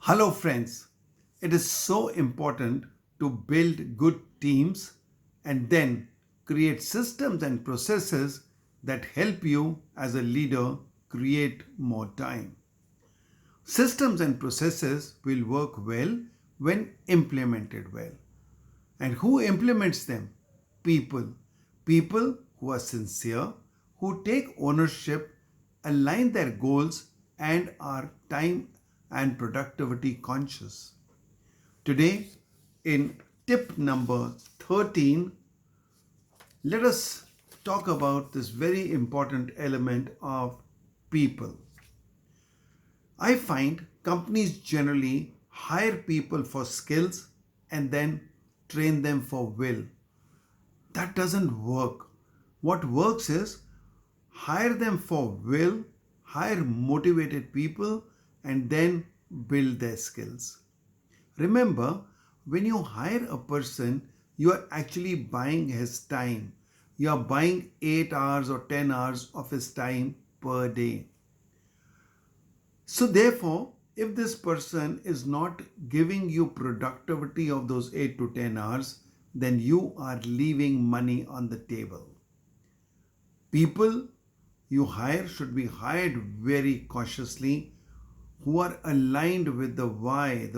Hello, friends. It is so important to build good teams and then create systems and processes that help you as a leader create more time. Systems and processes will work well when implemented well. And who implements them? People. People who are sincere, who take ownership, align their goals, and are time and productivity conscious. Today, in tip number 13, let us talk about this very important element of people. I find companies generally hire people for skills and then train them for will. That doesn't work. What works is hire them for will, hire motivated people, and then build their skills. Remember, when you hire a person, you are actually buying his time. You are buying 8 hours or 10 hours of his time per day. So, therefore, if this person is not giving you productivity of those 8 to 10 hours, then you are leaving money on the table. People you hire should be hired very cautiously, who are aligned with the why,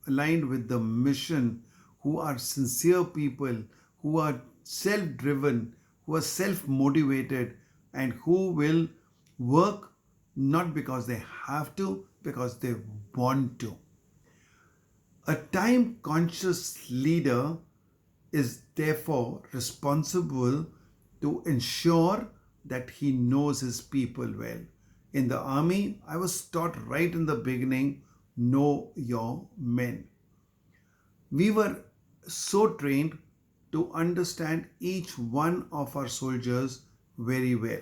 aligned with the mission, who are sincere people, who are self driven, who are self motivated, and who will work not because they have to, because they want to. A time conscious leader is therefore responsible to ensure that he knows his people well. In the army, I was taught right in the beginning, know your men. We were so trained to understand each one of our soldiers very well.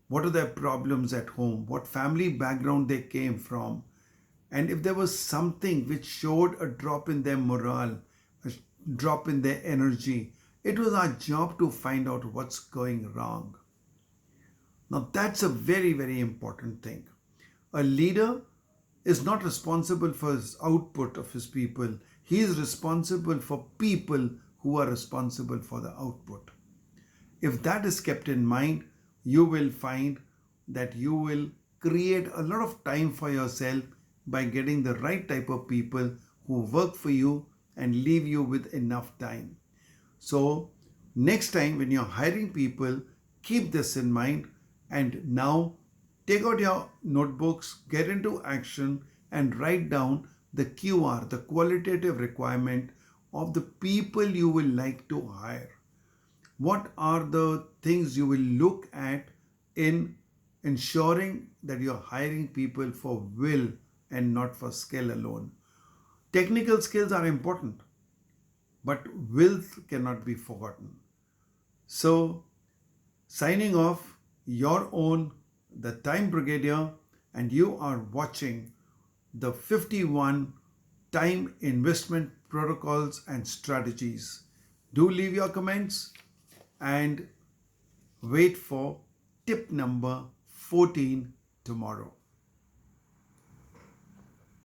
What are their problems at home? What family background they came from? And if there was something which showed a drop in their morale, a drop in their energy, it was our job to find out what's going wrong. Now, that's a very, very important thing. A leader is not responsible for his output of his people, he is responsible for people who are responsible for the output. If that is kept in mind, you will find that you will create a lot of time for yourself by getting the right type of people who work for you and leave you with enough time. So, next time when you're hiring people, keep this in mind and now take out your notebooks, get into action, and write down the QR, the qualitative requirement of the people you will like to hire. What are the things you will look at in ensuring that you're hiring people for will and not for skill alone? Technical skills are important, but will cannot be forgotten. So, signing off, your own, the Time Brigadier, and you are watching the 51 time investment protocols and strategies. Do leave your comments and wait for tip number 14 tomorrow.